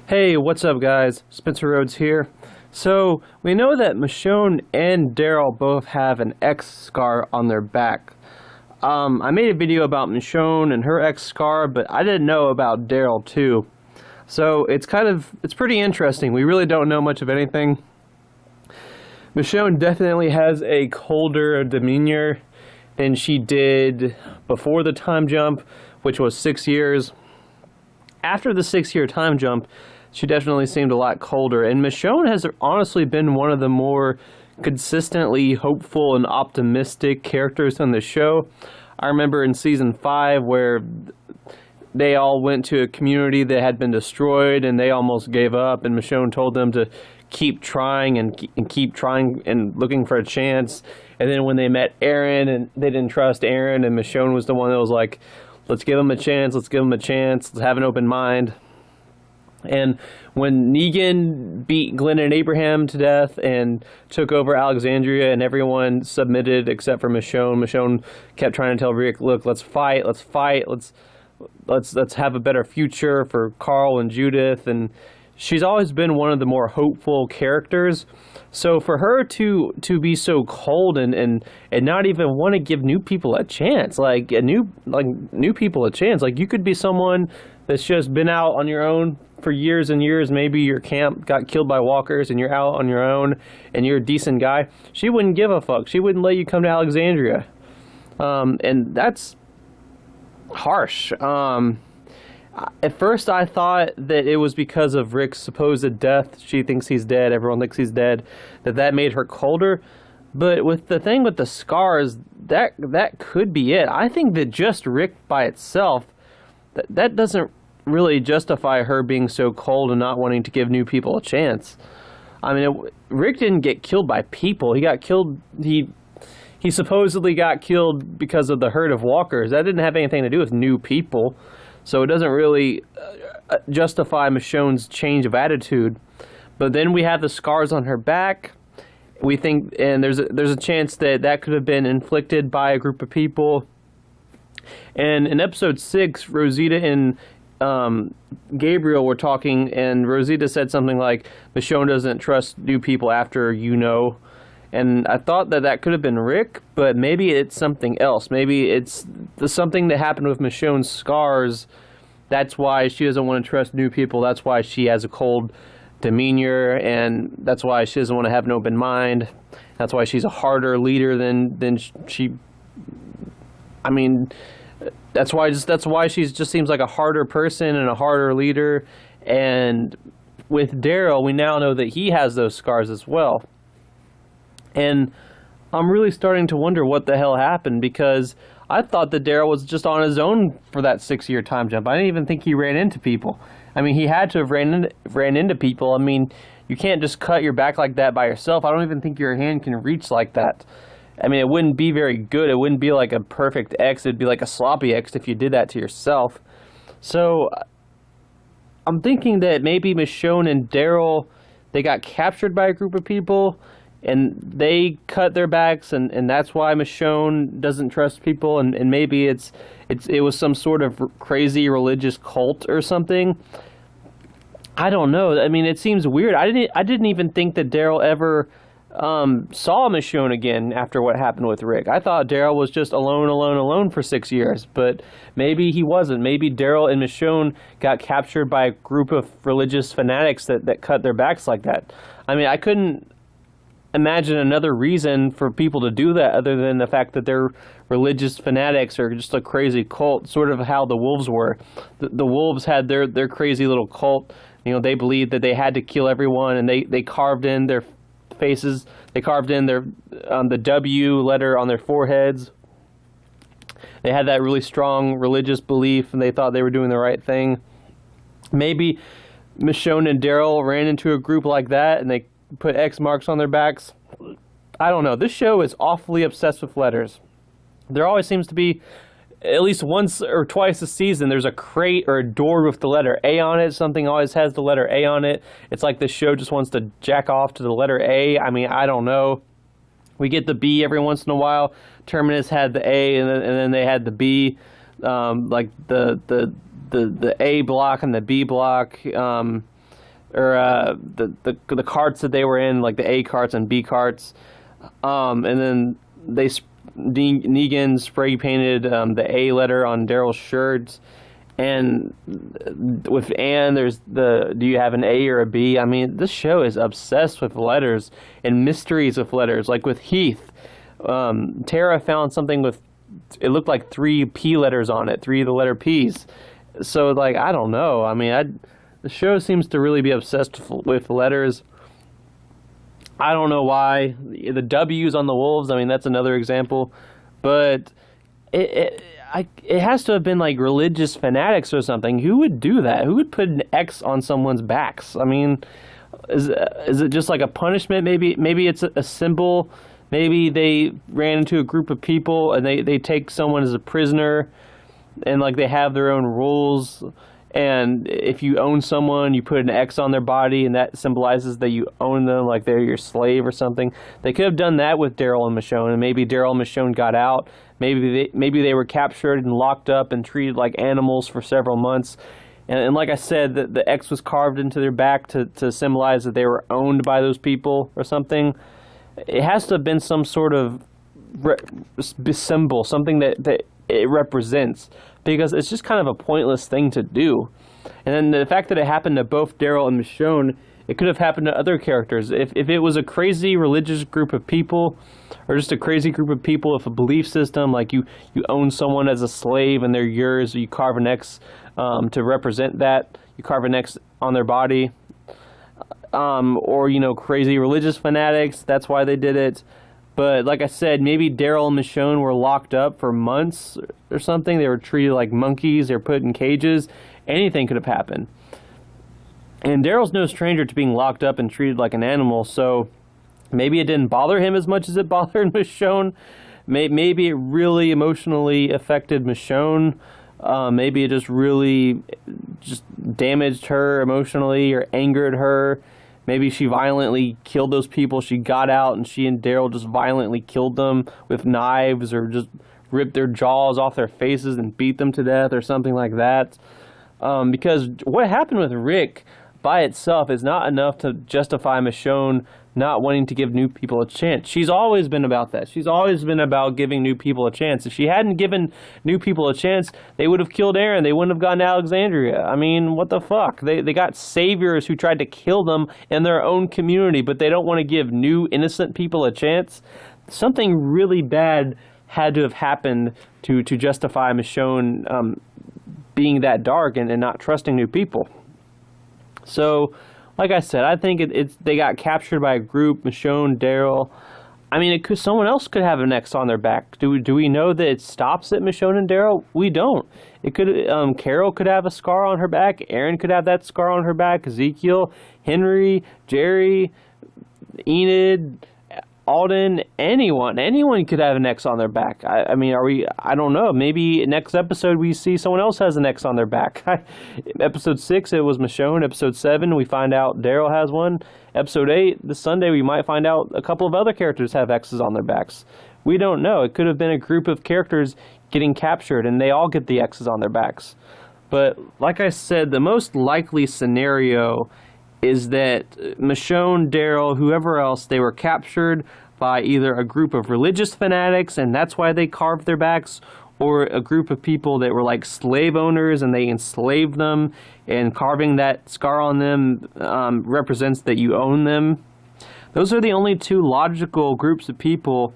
Hey, what's up, guys? Spencer Rhodes here. So, we know that Michonne and Daryl both have an X scar on their back. I made a video about Michonne and her X scar, but I didn't know about Daryl too. So, it's pretty interesting. We really don't know much of anything. Michonne definitely has a colder demeanor than she did before the time jump, which was 6 years. After the 6-year time jump, she definitely seemed a lot colder. And Michonne has honestly been one of the more consistently hopeful and optimistic characters on the show. I remember in season 5 where they all went to a community that had been destroyed and they almost gave up, and Michonne told them to keep trying and keep trying and looking for a chance. And then when they met Aaron and they didn't trust Aaron, and Michonne was the one that was like, let's give him a chance, let's have an open mind. And when Negan beat Glenn and Abraham to death and took over Alexandria and everyone submitted except for Michonne, Michonne kept trying to tell Rick, look, let's fight, let's have a better future for Carl and Judith. And she's always been one of the more hopeful characters. So for her to be so cold and not even want to give new people a chance, new people a chance, like you could be someone that's just been out on your own for years and years. Maybe your camp got killed by walkers and you're out on your own and you're a decent guy. She wouldn't give a fuck. She wouldn't let you come to Alexandria. And that's harsh. At first I thought that it was because of Rick's supposed death. She thinks he's dead. Everyone thinks he's dead. That made her colder. But with the thing with the scars, that could be it. I think that just Rick by itself, that doesn't really justify her being so cold and not wanting to give new people a chance. I mean, Rick didn't get killed by people. He got killed. He supposedly got killed because of the herd of walkers. That didn't have anything to do with new people. So it doesn't really justify Michonne's change of attitude. But then we have the scars on her back. We think, and there's a chance that could have been inflicted by a group of people. And in episode 6, Rosita and Gabriel were talking, and Rosita said something like, Michonne doesn't trust new people after you know. And I thought that could have been Rick, but maybe it's something else. Maybe it's something that happened with Michonne's scars. That's why she doesn't want to trust new people. That's why she has a cold demeanor, and that's why she doesn't want to have an open mind. That's why she's a harder leader than she. I mean, that's why she just seems like a harder person and a harder leader. And with Daryl, we now know that he has those scars as well. And I'm really starting to wonder what the hell happened, because I thought that Daryl was just on his own for that 6-year time jump. I didn't even think he ran into people. I mean, he had to have ran into people. I mean, you can't just cut your back like that by yourself. I don't even think your hand can reach like that. I mean, it wouldn't be very good. It wouldn't be like a perfect X. It'd be like a sloppy X if you did that to yourself. So I'm thinking that maybe Michonne and Daryl, they got captured by a group of people, and they cut their backs, and that's why Michonne doesn't trust people, and maybe it was some sort of crazy religious cult or something. I don't know. I mean, it seems weird. I didn't even think that Daryl ever saw Michonne again after what happened with Rick. I thought Daryl was just alone for 6 years, but maybe he wasn't. Maybe Daryl and Michonne got captured by a group of religious fanatics that cut their backs like that. I mean, I couldn't imagine another reason for people to do that other than the fact that they're religious fanatics or just a crazy cult, sort of how the Wolves were. The Wolves had their crazy little cult. You know, they believed that they had to kill everyone, and they carved in their faces. They carved in the W letter on their foreheads. They had that really strong religious belief, and they thought they were doing the right thing. Maybe Michonne and Daryl ran into a group like that, and they put X marks on their backs. I don't know. This show is awfully obsessed with letters. There always seems to be, at least once or twice a season, there's a crate or a door with the letter A on it. Something always has the letter A on it. It's like the show just wants to jack off to the letter A. I mean, I don't know. We get the B every once in a while. Terminus had the A, and then they had the B, like the A block and the B block. or the carts that they were in, like the A carts and B carts. And then Negan spray painted the A letter on Daryl's shirts. And with Anne, there's do you have an A or a B? I mean, this show is obsessed with letters and mysteries with letters. Like with Heath, Tara found something with, it looked like 3 P letters on it, 3 of the letter P's. So, like, I don't know. I mean, the show seems to really be obsessed with letters. I don't know why. The W's on the wolves, I mean, that's another example. But it has to have been like religious fanatics or something. Who would do that? Who would put an X on someone's backs? I mean, is it just like a punishment? Maybe it's a symbol. Maybe they ran into a group of people and they take someone as a prisoner, and like they have their own rules. And if you own someone, you put an X on their body, and that symbolizes that you own them, like they're your slave or something. They could have done that with Daryl and Michonne, and maybe Daryl and Michonne got out. Maybe they were captured and locked up and treated like animals for several months. And like I said, the X was carved into their back to symbolize that they were owned by those people or something. It has to have been some sort of symbol, something that it represents, because it's just kind of a pointless thing to do. And then the fact that it happened to both Daryl and Michonne, it could have happened to other characters. If it was a crazy religious group of people, or just a crazy group of people with a belief system, like you own someone as a slave and they're yours, you carve an X to represent that, you carve an X on their body, or, crazy religious fanatics, that's why they did it. But like I said, maybe Daryl and Michonne were locked up for months or something. They were treated like monkeys. They were put in cages. Anything could have happened. And Daryl's no stranger to being locked up and treated like an animal, so maybe it didn't bother him as much as it bothered Michonne. Maybe it really emotionally affected Michonne. Maybe it just really damaged her emotionally or angered her. Maybe she violently killed those people. She got out and she and Daryl just violently killed them with knives, or just ripped their jaws off their faces and beat them to death or something like that. Because what happened with Rick by itself is not enough to justify Michonne not wanting to give new people a chance. She's always been about that. She's always been about giving new people a chance. If she hadn't given new people a chance, they would have killed Aaron. They wouldn't have gotten Alexandria. I mean, what the fuck? They got saviors who tried to kill them in their own community, but they don't want to give new innocent people a chance. Something really bad had to have happened to justify Michonne being that dark and not trusting new people. So, like I said, I think they got captured by a group, Michonne, Daryl. I mean, someone else could have an X on their back. Do we know that it stops at Michonne and Daryl? We don't. It could. Carol could have a scar on her back. Aaron could have that scar on her back. Ezekiel, Henry, Jerry, Enid, Alden, anyone could have an X on their back. I mean, I don't know. Maybe next episode we see someone else has an X on their back. Episode 6, it was Michonne. Episode 7, we find out Daryl has one. Episode 8, this Sunday, we might find out a couple of other characters have X's on their backs. We don't know. It could have been a group of characters getting captured, and they all get the X's on their backs. But, like I said, the most likely scenario is that Michonne, Daryl, whoever else, they were captured by either a group of religious fanatics, and that's why they carved their backs, or a group of people that were like slave owners and they enslaved them, and carving that scar on them represents that you own them. Those are the only two logical groups of people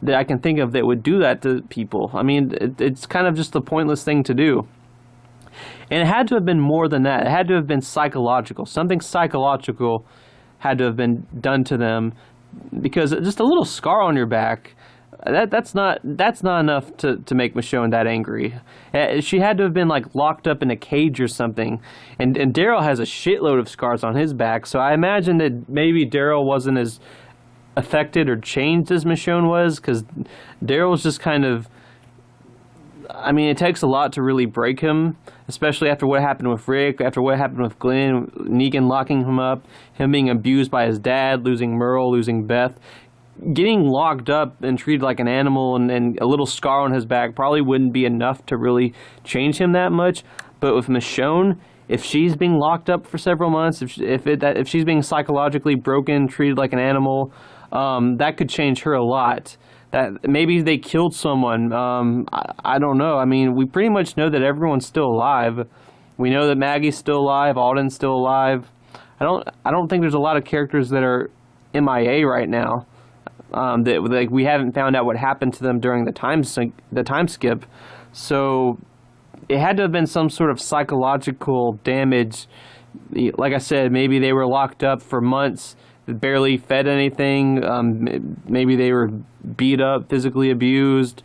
that I can think of that would do that to people. I mean, it's kind of just a pointless thing to do. And it had to have been more than that. It had to have been psychological. Something psychological had to have been done to them, because just a little scar on your back, that's not enough to make Michonne that angry. She had to have been like locked up in a cage or something. And Daryl has a shitload of scars on his back, so I imagine that maybe Daryl wasn't as affected or changed as Michonne was, because Daryl's just kind of, I mean, it takes a lot to really break him, especially after what happened with Rick, after what happened with Glenn, Negan locking him up, him being abused by his dad, losing Merle, losing Beth. Getting locked up and treated like an animal and a little scar on his back probably wouldn't be enough to really change him that much. But with Michonne, if she's being locked up for several months, if she's being psychologically broken, treated like an animal, that could change her a lot. That maybe they killed someone. I don't know. I mean, we pretty much know that everyone's still alive. We know that Maggie's still alive. Alden's still alive. I don't think there's a lot of characters that are MIA right now. That like we haven't found out what happened to them during the time skip. So it had to have been some sort of psychological damage. Like I said, maybe they were locked up for months, barely fed anything. Maybe they were beat up, physically abused,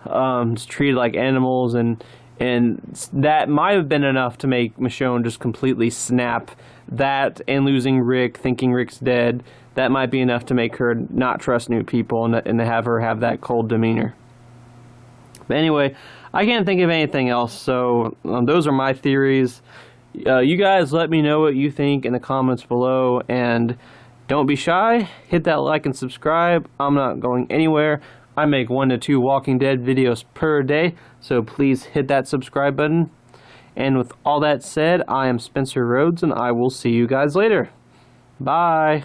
just treated like animals, and that might have been enough to make Michonne just completely snap. That and losing Rick, thinking Rick's dead, that might be enough to make her not trust new people and to have her have that cold demeanor. But anyway, I can't think of anything else, so those are my theories. You guys let me know what you think in the comments below, and don't be shy, hit that like and subscribe. I'm not going anywhere. I make 1 to 2 Walking Dead videos per day, so please hit that subscribe button. And with all that said, I am Spencer Rhodes, and I will see you guys later. Bye.